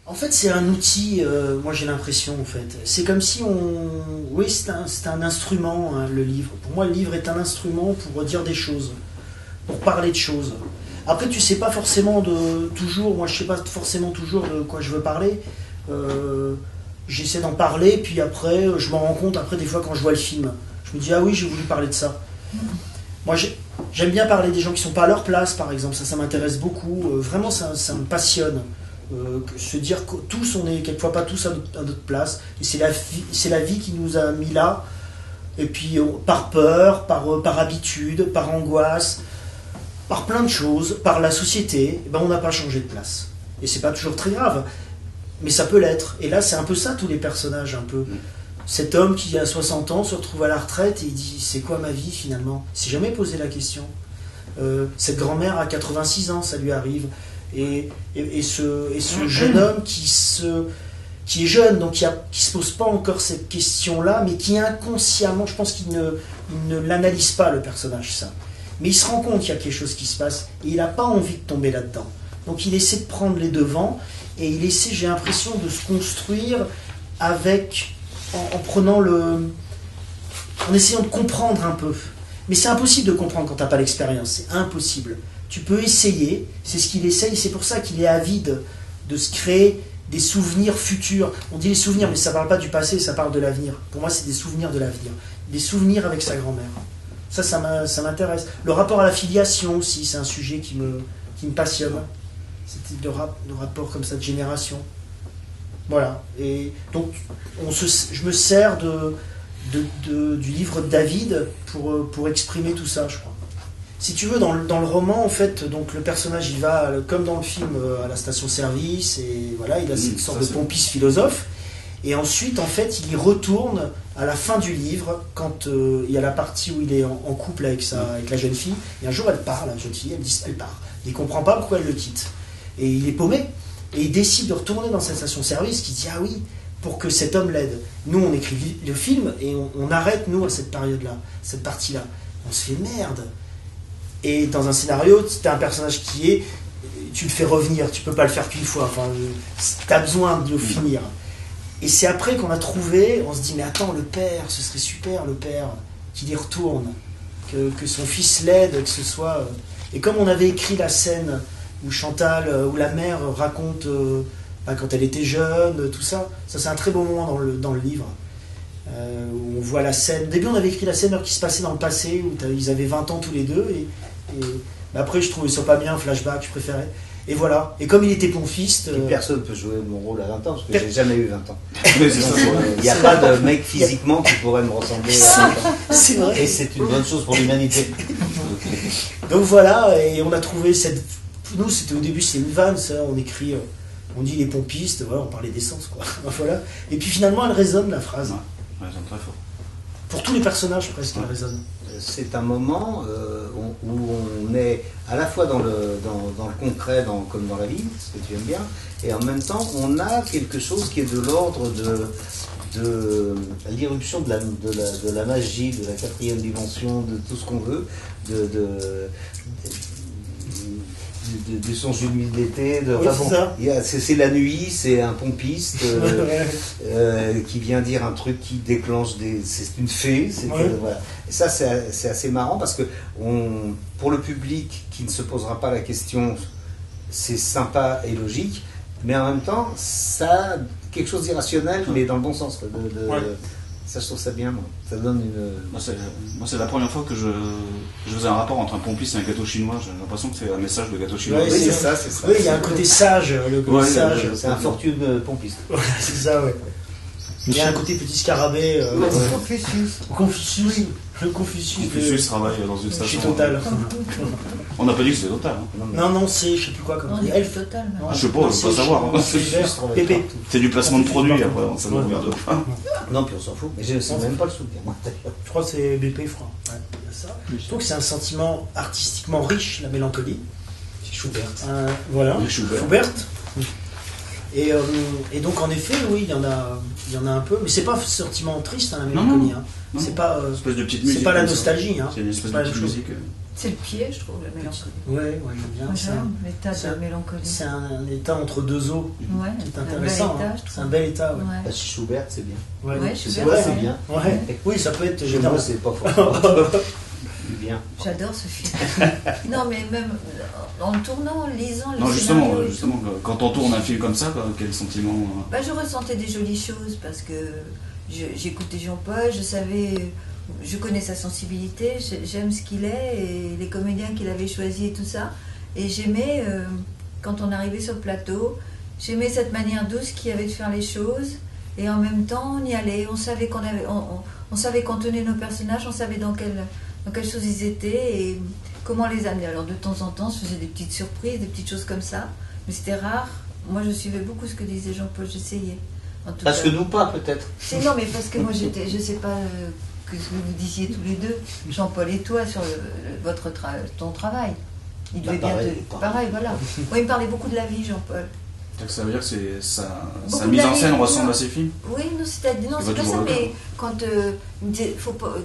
En fait, c'est un outil, moi j'ai l'impression, en fait. C'est comme si on... Oui, c'est un instrument, hein, le livre. Pour moi, le livre est un instrument pour dire des choses, pour parler de choses. Après, tu sais pas forcément toujours, moi je sais pas forcément toujours de quoi je veux parler. J'essaie d'en parler, puis après, je m'en rends compte, après, des fois, quand je vois le film. Je me dis, ah oui, j'ai voulu parler de ça. Moi, j'aime bien parler des gens qui sont pas à leur place, par exemple. Ça m'intéresse beaucoup. Vraiment, ça me passionne. Se dire que tous, on est quelquefois pas tous à notre place, et c'est la vie qui nous a mis là, et puis par peur, par habitude, par angoisse, par plein de choses, par la société, eh ben, on n'a pas changé de place. Et c'est pas toujours très grave, mais ça peut l'être. Et là, c'est un peu ça, tous les personnages, un peu. Cet homme qui a 60 ans se retrouve à la retraite et il dit, c'est quoi ma vie finalement? Il s'est jamais posé la question. Cette grand-mère a 86 ans, ça lui arrive. Et ce jeune homme qui est jeune, donc qui se pose pas encore cette question-là, mais qui inconsciemment, je pense qu'il ne l'analyse pas, le personnage, ça. Mais il se rend compte qu'il y a quelque chose qui se passe, et il n'a pas envie de tomber là-dedans. Donc il essaie de prendre les devants, et il essaie, j'ai l'impression, de se construire avec, en prenant en essayant de comprendre un peu. Mais c'est impossible de comprendre quand tu n'as pas l'expérience, c'est impossible. Tu peux essayer, c'est ce qu'il essaye, c'est pour ça qu'il est avide de se créer des souvenirs futurs. On dit les souvenirs, mais ça ne parle pas du passé, ça parle de l'avenir. Pour moi, c'est des souvenirs de l'avenir. Des souvenirs avec sa grand-mère. Ça m'intéresse. Le rapport à la filiation aussi, c'est un sujet qui me passionne. C'est le rapport comme ça de génération. Voilà. Et donc, je me sers du livre de David pour exprimer tout ça, je crois. Si tu veux, dans le roman, en fait, donc le personnage, il va, comme dans le film, à la station-service, et voilà, il a cette sorte de pompiste philosophe. Et ensuite, en fait, il y retourne à la fin du livre, quand il y a la partie où il est en couple avec la jeune fille. Et un jour, elle part, la jeune fille, elle part. Il ne comprend pas pourquoi elle le quitte. Et il est paumé. Et il décide de retourner dans cette station-service, qui dit, ah oui, pour que cet homme l'aide. Nous, on écrit le film, et on arrête, nous, à cette période-là, cette partie-là. On se fait merde. Et dans un scénario, tu as un personnage tu le fais revenir, tu peux pas le faire qu'une fois, enfin, tu as besoin de le finir. Et c'est après qu'on a trouvé, on se dit, mais attends, le père, ce serait super, le père, qu'il y retourne, que son fils l'aide, que ce soit... Et comme on avait écrit la scène où Chantal, où la mère raconte quand elle était jeune, tout ça, c'est un très beau moment dans le livre. Où on voit la scène. Au début, on avait écrit la scène qui se passait dans le passé, où ils avaient 20 ans tous les deux, et après, je trouvais ça pas bien, flashback, je préférais. Et voilà. Et comme il était pompiste. Personne ne peut jouer mon rôle à 20 ans, parce que j'ai jamais eu 20 ans. Il n'y a pas de mec physiquement qui pourrait me ressembler à 20 ans. C'est vrai. Et c'est une bonne chose pour l'humanité. Donc voilà, et on a trouvé cette. Nous, au début, c'est une vanne, ça, on écrit. On dit les pompistes, voilà, on parlait d'essence, quoi. Voilà. Et puis finalement, elle résonne, la phrase. Ouais, elle résonne très fort. Pour tous les personnages, presque, elle résonne. C'est un moment où on est à la fois dans le concret, comme dans la vie, ce que tu aimes bien, et en même temps, on a quelque chose qui est de l'ordre de l'irruption de la magie, de la quatrième dimension, de tout ce qu'on veut, du songe d'une nuit d'été. C'est la nuit, c'est un pompiste qui vient dire un truc qui déclenche c'est une fée. Voilà. Et ça, c'est assez marrant parce que pour le public qui ne se posera pas la question, c'est sympa et logique, mais en même temps, ça a quelque chose d'irrationnel, mais dans le bon sens. Ça, je trouve ça bien, moi. Ça donne une... Moi, c'est la première fois que je faisais un rapport entre un pompiste et un gâteau chinois. J'ai l'impression que c'est un message de gâteau chinois. Oui, c'est ça. Oui, il y a un côté sage, le côté sage. C'est un fortune pompiste. C'est ça, ouais. Il y a un côté petit scarabée. Confucius. Le Confucius travaille dans une station. Chez Total. On n'a pas dit que c'était Total. Non, c'est, je sais plus quoi comme. Non, il y a Elf Total. Je sais pas, je veux pas savoir. Pépé. C'est du placement de produit après, ça nous regarde. Non, puis on s'en fout. Mais je ne sais même pas le souvenir. Je crois que c'est BP, je crois. Ouais, il y a ça. Je trouve que c'est un sentiment artistiquement riche, la mélancolie. C'est Schubert. Voilà. Schubert. Et donc en effet, oui, il y en a un peu, mais c'est pas sentiment triste, la mélancolie. Non. C'est pas, espèce de petite musique. c'est pas la nostalgie. C'est une espèce de petite musique. C'est le pied, je trouve, la mélancolie. Ouais, j'aime bien. L'état de mélancolie. C'est un état entre deux eaux. Ouais, c'est intéressant. C'est un bel état. Ouais. Schubert, c'est bien. Schubert, c'est bien. Ouais. Oui, ça peut être. Moi, c'est pas fort. Bien. J'adore ce film. Non, mais même en le tournant, en lisant le scénario. Justement, quand on tourne un film comme ça, quel sentiment Je ressentais des jolies choses parce que j'écoutais Jean-Paul, je connais sa sensibilité, j'aime ce qu'il est et les comédiens qu'il avait choisis et tout ça. Et j'aimais, quand on arrivait sur le plateau, j'aimais cette manière douce qu'il y avait de faire les choses. Et en même temps, on y allait, on savait on savait qu'on tenait nos personnages, on savait dans quelles choses ils étaient et comment les amener. Alors de temps en temps, je faisais des petites surprises, des petites choses comme ça, mais c'était rare. Moi, je suivais beaucoup ce que disait Jean-Paul, j'essayais. Parce que nous pas, peut-être. Non, mais parce que moi, je sais pas que ce que vous disiez tous les deux, Jean-Paul et toi, sur ton travail. Il devait pareil, voilà. Moi, il me parlait beaucoup de la vie, Jean-Paul. Donc ça veut dire que sa mise en scène ressemble à ses films? Oui, c'est pas ça, mais quand il me disait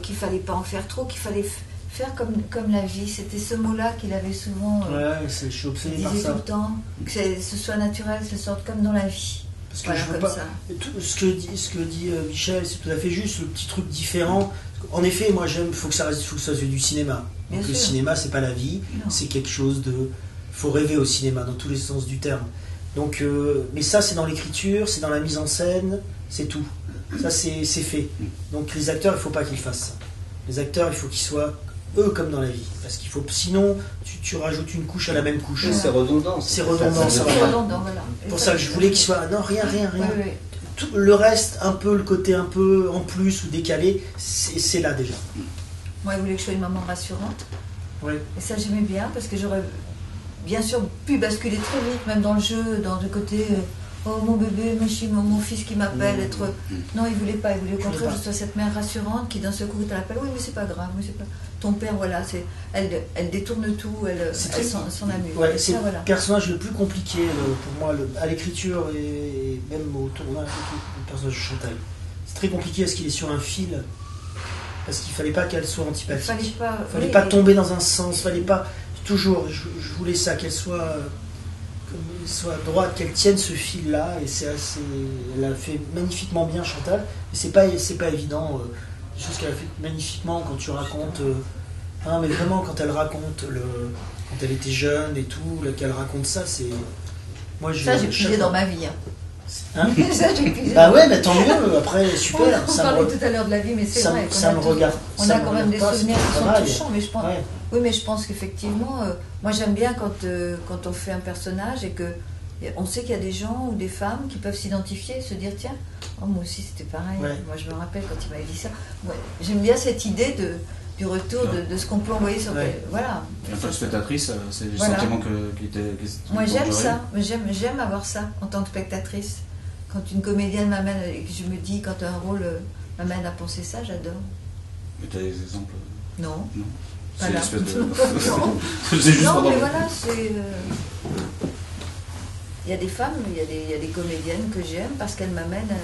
qu'il fallait pas en faire trop, qu'il fallait faire comme la vie, c'était ce mot-là qu'il avait souvent. Je suis obsédé par ça. Il disait tout le temps, que ce soit naturel, que ce soit comme dans la vie. Parce que je veux pas. Ce que dit Michel, c'est tout à fait juste, le petit truc différent. En effet, moi j'aime, faut que ça soit du cinéma. Donc le cinéma, c'est pas la vie, c'est quelque chose de. Faut rêver au cinéma, dans tous les sens du terme. Donc, mais ça, c'est dans l'écriture, c'est dans la mise en scène, c'est tout. Ça, c'est fait. Donc les acteurs, il faut pas qu'ils fassent ça. Les acteurs, il faut qu'ils soient eux comme dans la vie. Parce qu'il faut, sinon, tu rajoutes une couche à la même couche. C'est redondant. C'est redondant, voilà. Pour ça que je voulais qu'il soit. Non, rien. Oui. Tout le reste, un peu, le côté un peu en plus ou décalé, c'est là déjà. Moi, il voulait que je sois une maman rassurante. Oui. Et ça, j'aimais bien parce que j'aurais bien sûr pu basculer très vite, même dans le jeu, dans le côté oh mon bébé, mon fils qui m'appelle, Non, il voulait au contraire que je sois cette mère rassurante qui d'un seul coup t'appelle, oui mais c'est pas grave, mais c'est pas... Ton père, voilà, elle détourne tout, elle s'en amuse. Ouais, c'est le personnage le plus compliqué pour moi, à l'écriture et même au tournage, le personnage de Chantal. C'est très compliqué parce qu'il est sur un fil, parce qu'il fallait pas qu'elle soit antipathique. Fallait pas tomber dans un sens, fallait pas... Toujours, je voulais ça, qu'elle soit droite, qu'elle tienne ce fil-là, et elle a fait magnifiquement bien Chantal, et c'est pas évident, des choses qu'elle a fait magnifiquement quand tu racontes, mais vraiment quand elle raconte, quand elle était jeune et tout, qu'elle raconte ça, c'est... Moi, ça j'ai pigé dans ma vie. Ça, j'ai pigé. Bah ouais, mais tant mieux, après, super. On parlait tout à l'heure de la vie, mais c'est vrai. Ça me regarde. On a quand même des souvenirs qui sont touchants, mais je pense... Oui, mais je pense qu'effectivement, moi j'aime bien quand on fait un personnage et on sait qu'il y a des gens ou des femmes qui peuvent s'identifier et se dire tiens, moi aussi c'était pareil. Ouais. Moi je me rappelle quand il m'avait dit ça. Ouais, j'aime bien cette idée du retour de ce qu'on peut envoyer sur... Voilà. Et en tant que spectatrice, c'est le sentiment qui était... Moi j'aime ça, j'aime avoir ça en tant que spectatrice. Quand une comédienne m'amène, et que je me dis quand un rôle m'amène à penser ça, j'adore. Mais tu as des exemples? Non. C'est voilà. une espèce de... c'est juste non, mais voilà, c'est... Il y a des femmes, il y a des comédiennes que j'aime parce qu'elles m'amènent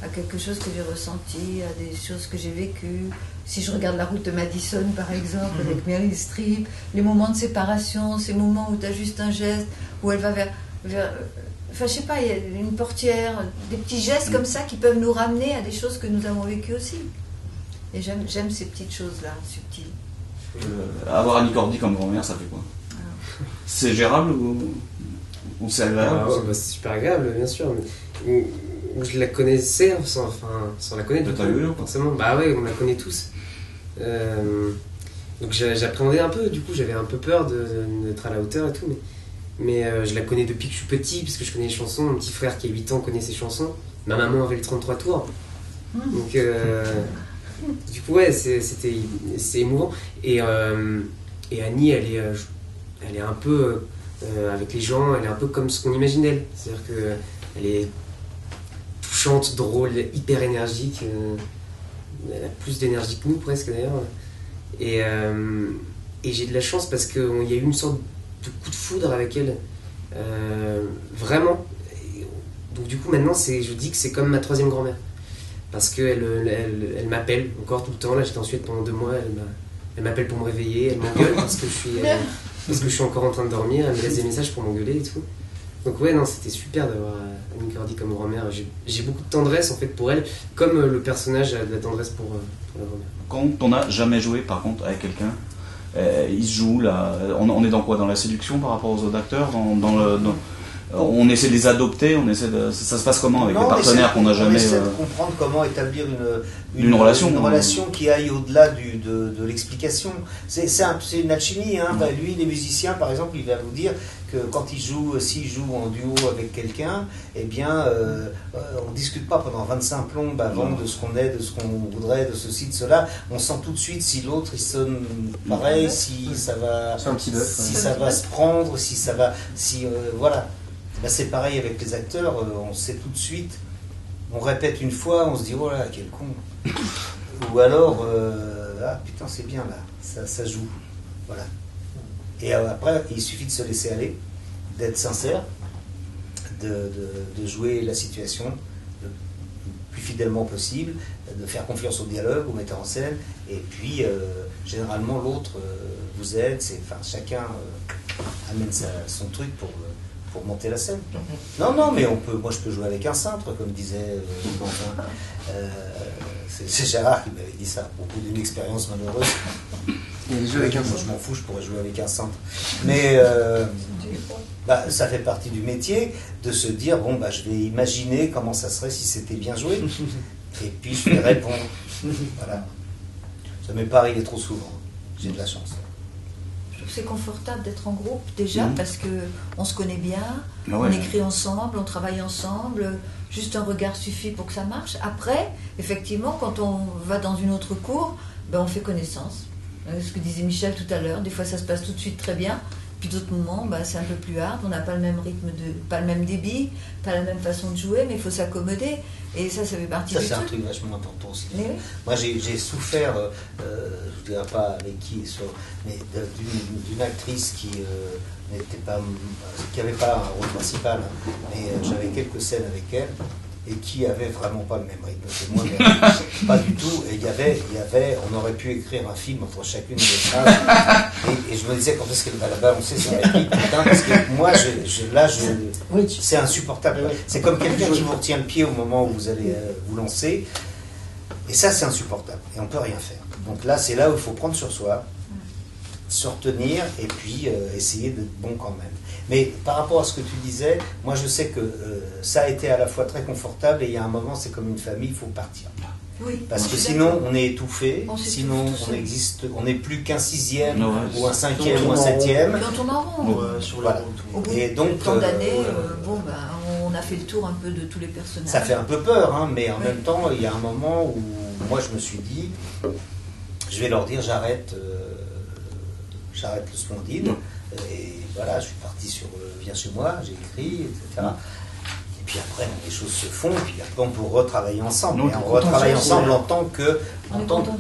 à quelque chose que j'ai ressenti, à des choses que j'ai vécues. Si je regarde La Route de Madison, par exemple, avec Meryl Streep, les moments de séparation, ces moments où tu as juste un geste, où elle va vers... Enfin, je sais pas, il y a une portière, des petits gestes comme ça qui peuvent nous ramener à des choses que nous avons vécues aussi. Et j'aime ces petites choses-là, subtiles. Avoir Annie Cordy comme grand-mère, ça fait quoi? C'est gérable ou c'est agréable? C'est super agréable, bien sûr. Mais, je la connaissais sans la connaître. Forcément. Bah ouais, on la connaît tous. Donc j'appréhendais un peu, du coup j'avais un peu peur d'être à la hauteur et tout. Mais je la connais depuis que je suis petit, parce que je connais les chansons. Mon petit frère qui a 8 ans connaît ses chansons. Ma maman avait le 33 tours. Donc... du coup, ouais, c'est émouvant. Et Annie, elle est un peu avec les gens, elle est un peu comme ce qu'on imagine d'elle. C'est-à-dire qu'elle est touchante, drôle, hyper énergique. Elle a plus d'énergie que nous, presque d'ailleurs. Et j'ai de la chance parce qu'il y a eu une sorte de coup de foudre avec elle. Vraiment. Donc, du coup, maintenant, je dis que c'est comme ma troisième grand-mère. Parce qu'elle m'appelle encore tout le temps. Là, j'étais en Suède pendant 2 mois. Elle m'appelle pour me réveiller, elle m'engueule parce que je suis encore en train de dormir, elle me laisse des messages pour m'engueuler et tout. Donc ouais, non, c'était super d'avoir Annie Cordy comme grand-mère. J'ai beaucoup de tendresse en fait pour elle, comme le personnage a de la tendresse pour la grand-mère. Quand on n'a jamais joué par contre avec quelqu'un, il se joue là, on est dans quoi? Dans la séduction par rapport aux autres acteurs, on essaie de les adopter, ça se passe comment avec les partenaires qu'on n'a jamais... On essaie de comprendre comment établir une relation qui aille au-delà de l'explication. C'est une alchimie. Hein. Bah, lui, les musiciens, par exemple, il va vous dire que quand s'il joue en duo avec quelqu'un, eh bien, on ne discute pas pendant 25 plombes avant de ce qu'on est, de ce qu'on voudrait, de ceci, de cela. On sent tout de suite si l'autre il sonne pareil, si ça va, ça va se prendre, si ça va, voilà. Ben c'est pareil avec les acteurs, on sait tout de suite, on répète une fois, on se dit oh là quel con, ou alors ah putain c'est bien là, ça joue, voilà. Et après il suffit de se laisser aller, d'être sincère, de jouer la situation le plus fidèlement possible, de faire confiance au dialogue, au metteur en scène, et puis généralement l'autre vous aide, chacun amène son truc pour monter la scène. Non, mais moi je peux jouer avec un cintre, comme disait Quentin. C'est Gérard qui m'avait dit ça, à propos d'une expérience malheureuse. Moi je m'en fous, je pourrais jouer avec un cintre. Mais ça fait partie du métier, de se dire, je vais imaginer comment ça serait si c'était bien joué, et puis je vais répondre. Voilà. Ça m'est pas arrivé trop souvent, j'ai de la chance. C'est confortable d'être en groupe déjà parce que on se connaît bien, on écrit ensemble, on travaille ensemble, juste un regard suffit pour que ça marche. Après, effectivement, quand on va dans une autre cour, on fait connaissance. Ce que disait Michel tout à l'heure, des fois ça se passe tout de suite très bien, puis d'autres moments c'est un peu plus hard, on n'a pas le même rythme, pas le même débit, pas la même façon de jouer, mais il faut s'accommoder. Et ça fait partie du truc. Ça, c'est un truc vachement important aussi. Oui. Moi, j'ai souffert, je ne dirais pas avec qui, mais d'une actrice qui n'avait pas un rôle principal, mais j'avais quelques scènes avec elle, et qui avait vraiment pas le même rythme que moi, mais pas du tout. Et il y avait, on aurait pu écrire un film entre chacune des phrases, et je me disais quand est-ce qu'elle va la balancer sur la réplique, parce que moi, c'est insupportable. C'est comme quelqu'un qui vous retient le pied au moment où vous allez vous lancer, et ça, c'est insupportable, et on peut rien faire. Donc là, c'est là où il faut prendre sur soi, se retenir, et puis essayer d'être bon quand même. Mais par rapport à ce que tu disais, moi je sais que ça a été à la fois très confortable, et il y a un moment, c'est comme une famille, il faut partir. Oui, parce que sinon on est étouffé, sinon on n'est plus qu'un sixième, ou un cinquième, ou un septième. Quand on en rond, voilà. Et donc, tant d'années, on a fait le tour un peu de tous les personnages. Ça fait un peu peur, hein, mais en même temps, il y a un moment où moi je me suis dit, je vais leur dire j'arrête le Splendide. Et voilà, je suis parti sur Viens chez moi, j'ai écrit, etc. Et puis après, les choses se font, et puis après, on peut retravailler ensemble. Et on retravaille ensemble en tant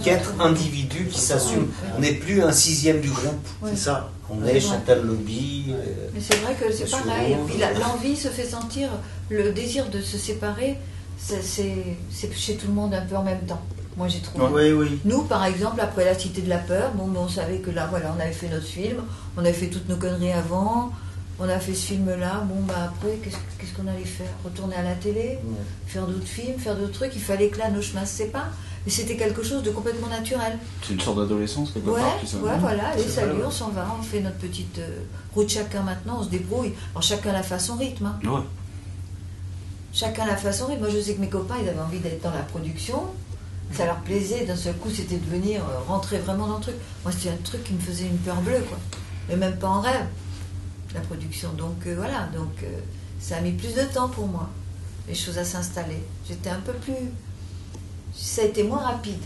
qu'être individu qui s'assume. On n'est plus un sixième du groupe. C'est ça. On est Chantal Lobby. Mais c'est vrai que c'est pareil. Et puis l'envie se fait sentir, le désir de se séparer, c'est chez tout le monde un peu en même temps. Moi j'ai trouvé. Oui. Nous par exemple après La Cité de la Peur, on savait que là voilà on avait fait notre film, on avait fait toutes nos conneries avant, on a fait ce film là, après qu'est-ce qu'on allait faire? Retourner à la télé, faire d'autres films, faire d'autres trucs, il fallait que là nos chemins se séparent, mais c'était quelque chose de complètement naturel. C'est une sorte d'adolescence quelque part. Voilà, allez salut, on s'en va, on fait notre petite route chacun maintenant, on se débrouille. Alors chacun a fait son rythme. Hein. Ouais. Chacun a fait son rythme. Moi je sais que mes copains ils avaient envie d'être dans la production. Ça leur plaisait, d'un seul coup, c'était de venir rentrer vraiment dans le truc. Moi, c'était un truc qui me faisait une peur bleue, quoi. Mais même pas en rêve, la production. Donc, voilà. Donc, ça a mis plus de temps pour moi, les choses à s'installer. J'étais un peu plus... Ça a été moins rapide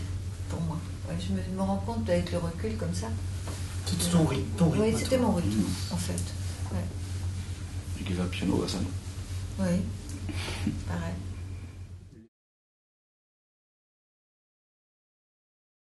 pour moi. Ouais, je me rends compte avec le recul comme ça. C'était ton rythme. Oui, c'était mon rythme, en fait. Ouais. Et qui va piano à ça. Oui, pareil.